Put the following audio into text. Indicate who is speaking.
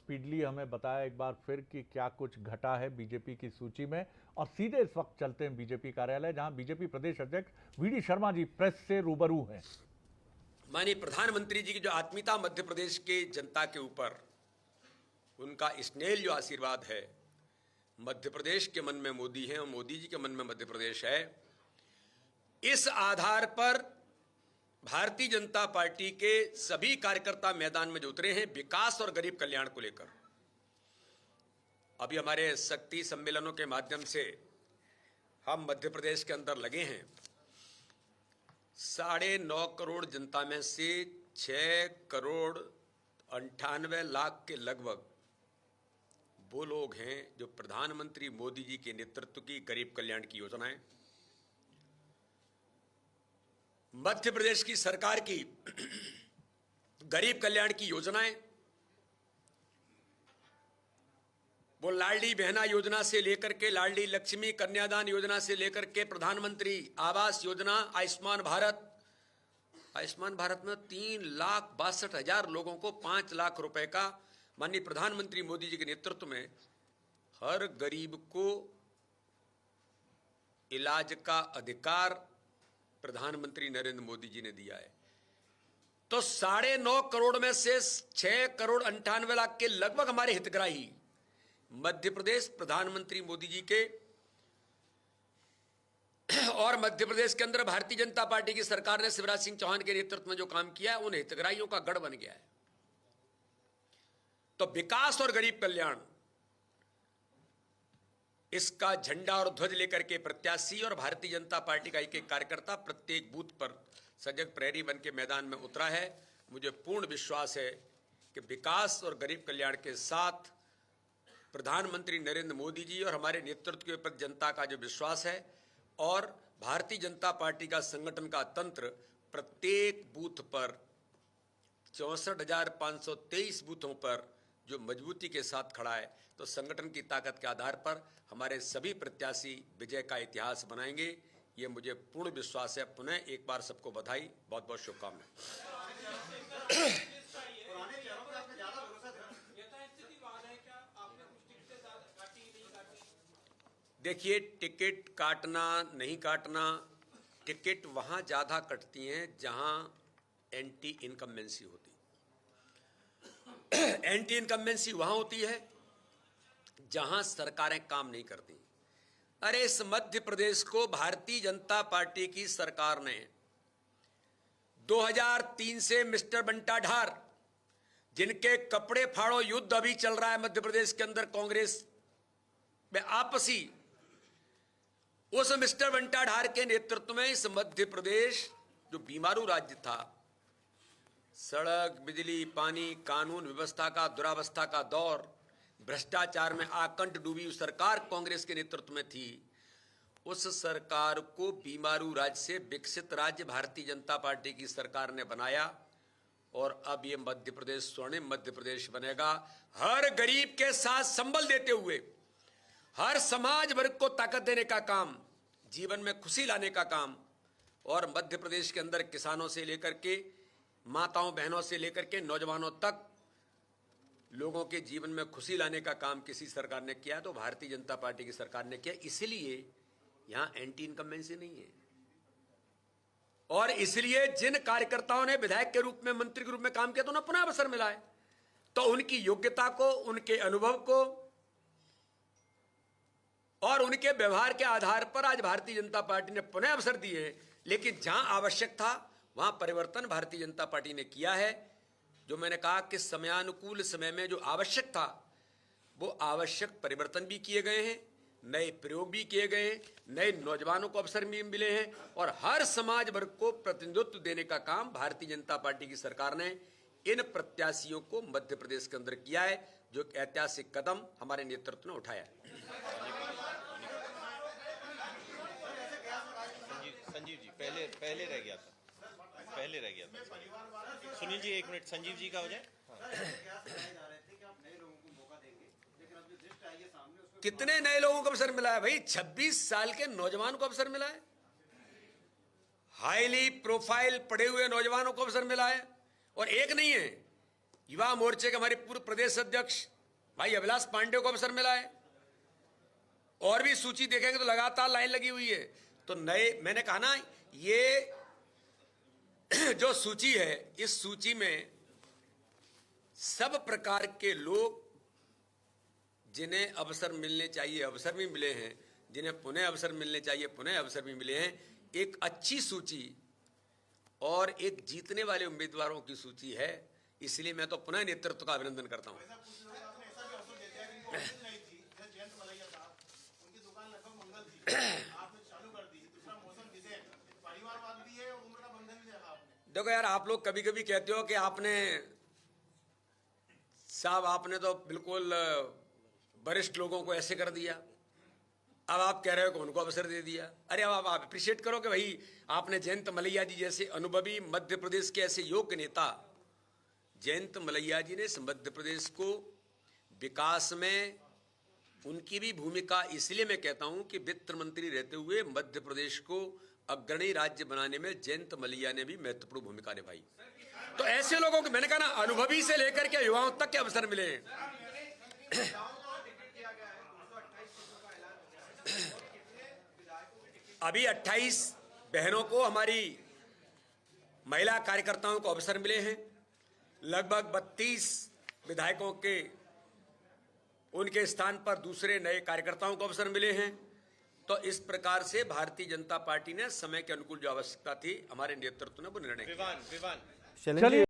Speaker 1: Speedly हमें बताया एक बार फिर कि क्या कुछ घटा है बीजेपी की सूची में। और सीधे इस वक्त चलते हैं बीजेपी कार्यालय, जहां बीजेपी प्रदेश अध्यक्ष वीडी शर्मा जी प्रेस से रूबरू हैं।
Speaker 2: माननीय प्रधानमंत्री जी की जो आत्मीयता मध्य प्रदेश के जनता के ऊपर, उनका स्नेह जो आशीर्वाद है, मध्य प्रदेश के मन में मोदी है और मोदी जी के मन में मध्य प्रदेश है। इस आधार पर भारतीय जनता पार्टी के सभी कार्यकर्ता मैदान में जो उतरे हैं विकास और गरीब कल्याण को लेकर। अभी हमारे शक्ति सम्मेलनों के माध्यम से हम मध्य प्रदेश के अंदर लगे हैं। 9.5 करोड़ जनता में से 6 करोड़ 98 लाख के लगभग वो लोग हैं जो प्रधानमंत्री मोदी जी के नेतृत्व की गरीब कल्याण की योजनाएं, मध्य प्रदेश की सरकार की गरीब कल्याण की योजनाएं, वो लाडली बहना योजना से लेकर के लाडली लक्ष्मी कन्यादान योजना से लेकर के प्रधानमंत्री आवास योजना, आयुष्मान भारत में 3,62,000 लोगों को 5 लाख रुपए का माननीय प्रधानमंत्री मोदी जी के नेतृत्व में हर गरीब को इलाज का अधिकार प्रधानमंत्री नरेंद्र मोदी जी ने दिया है। तो 9.5 करोड़ में से 6 करोड़ 98 लाख के लगभग हमारे हितग्राही मध्य प्रदेश प्रधानमंत्री मोदी जी के और मध्य प्रदेश के अंदर भारतीय जनता पार्टी की सरकार ने शिवराज सिंह चौहान के नेतृत्व में जो काम किया है, उन हितग्राहियों का गढ़ बन गया है। तो विकास और गरीब कल्याण, इसका झंडा और ध्वज लेकर के प्रत्याशी और भारतीय जनता पार्टी का एक एक कार्यकर्ता प्रत्येक बूथ पर सजग प्रहरी बन के मैदान में उतरा है। मुझे पूर्ण विश्वास है कि विकास और गरीब कल्याण के साथ प्रधानमंत्री नरेंद्र मोदी जी और हमारे नेतृत्व के ऊपर जनता का जो विश्वास है और भारतीय जनता पार्टी का संगठन का तंत्र प्रत्येक बूथ पर 64,523 बूथों पर जो मजबूती के साथ खड़ा है, तो संगठन की ताकत के आधार पर हमारे सभी प्रत्याशी विजय का इतिहास बनाएंगे, ये मुझे पूर्ण विश्वास है। पुनः एक बार सबको बधाई, बहुत बहुत शुभकामनाएं। देखिए, टिकट काटना नहीं काटना, टिकट वहां ज्यादा कटती हैं जहां एंटी इनकम्बेंसी होती है। एंटी इनकम्बेंसी वहां होती है जहां सरकारें काम नहीं करती। अरे इस मध्य प्रदेश को भारतीय जनता पार्टी की सरकार ने 2003 से मिस्टर बंटा ढार, जिनके कपड़े फाड़ो युद्ध अभी चल रहा है मध्य प्रदेश के अंदर कांग्रेस में आपसी, उस मिस्टर बंटा ढार के नेतृत्व में इस मध्य प्रदेश जो बीमारू राज्य था, सड़क, बिजली, पानी, कानून व्यवस्था का दुरावस्था का दौर, भ्रष्टाचार में आकंठ डूबी सरकार कांग्रेस के नेतृत्व में थी। उस सरकार को बीमारू राज्य से विकसित राज्य भारतीय जनता पार्टी की सरकार ने बनाया और अब ये मध्य प्रदेश स्वर्णिम मध्य प्रदेश बनेगा। हर गरीब के साथ संबल देते हुए हर समाज वर्ग को ताकत देने का काम, जीवन में खुशी लाने का काम, और मध्य प्रदेश के अंदर किसानों से लेकर के माताओं बहनों से लेकर के नौजवानों तक लोगों के जीवन में खुशी लाने का काम किसी सरकार ने किया तो भारतीय जनता पार्टी की सरकार ने किया। इसलिए यहां एंटी इनकम्बेंसी नहीं है और इसलिए जिन कार्यकर्ताओं ने विधायक के रूप में, मंत्री के रूप में काम किया तो उन्हें पुनः अवसर मिला है। तो उनकी योग्यता को, उनके अनुभव को और उनके व्यवहार के आधार पर आज भारतीय जनता पार्टी ने पुनः अवसर दिए हैं। लेकिन जहां आवश्यक था वहां परिवर्तन भारतीय जनता पार्टी ने किया है। जो मैंने कहा कि समयानुकूल समय में जो आवश्यक था वो आवश्यक परिवर्तन भी किए गए हैं, नए प्रयोग भी किए गए हैं, नए नौजवानों को अवसर भी मिले हैं और हर समाज वर्ग को प्रतिनिधित्व देने का काम भारतीय जनता पार्टी की सरकार ने इन प्रत्याशियों को मध्य प्रदेश के अंदर किया है, जो एक ऐतिहासिक कदम हमारे नेतृत्व ने उठाया है।
Speaker 3: संजीव जी पहले रह गया था। सुनील जी 1 मिनट, संजीव जी का हो जाए।
Speaker 2: कितने नए लोगों को अवसर मिला है भाई? 26 साल के नौजवान को अवसर मिला है, हाईली प्रोफाइल पढ़े हुए नौजवानों को अवसर मिला है। और एक नहीं है, युवा मोर्चे के हमारे पूर्व प्रदेश अध्यक्ष भाई अभिलाष पांडे को अवसर मिला है, और भी सूची देखेंगे तो लगातार लाइन लगी हुई है। तो नए, मैंने कहा ना, ये जो सूची है, इस सूची में सब प्रकार के लोग जिन्हें अवसर मिलने चाहिए अवसर भी मिले हैं, जिन्हें पुनः अवसर मिलने चाहिए पुनः अवसर भी मिले हैं। एक अच्छी सूची और एक जीतने वाले उम्मीदवारों की सूची है, इसलिए मैं तो पुनः नेतृत्व का अभिनंदन करता हूं। देखो यार, आप लोग कभी कभी कहते हो कि आपने तो बिल्कुल वरिष्ठ लोगों को ऐसे कर दिया, अब आप कह रहे हो कि उनको अवसर दे दिया। अरे अब आप अप्रिशिएट करो कि भाई आपने जयंत मलैया जी जैसे अनुभवी मध्य प्रदेश के ऐसे योग्य नेता, जयंत मलैया जी ने मध्य प्रदेश को विकास में उनकी भी भूमिका, इसलिए मैं कहता हूं कि वित्त मंत्री रहते हुए मध्य प्रदेश को अग्रणी राज्य बनाने में जयंत मलैया ने भी महत्वपूर्ण भूमिका निभाई। तो ऐसे लोगों को, मैंने कहा ना, अनुभवी से लेकर के युवाओं तक के अवसर मिले हैं। अभी 28 बहनों को, हमारी महिला कार्यकर्ताओं को अवसर मिले हैं। लगभग 32 विधायकों के उनके स्थान पर दूसरे नए कार्यकर्ताओं को अवसर मिले हैं। तो इस प्रकार से भारतीय जनता पार्टी ने समय के अनुकूल जो आवश्यकता थी, हमारे नेतृत्व ने वो निर्णय किया।
Speaker 3: विवान
Speaker 1: चलिए।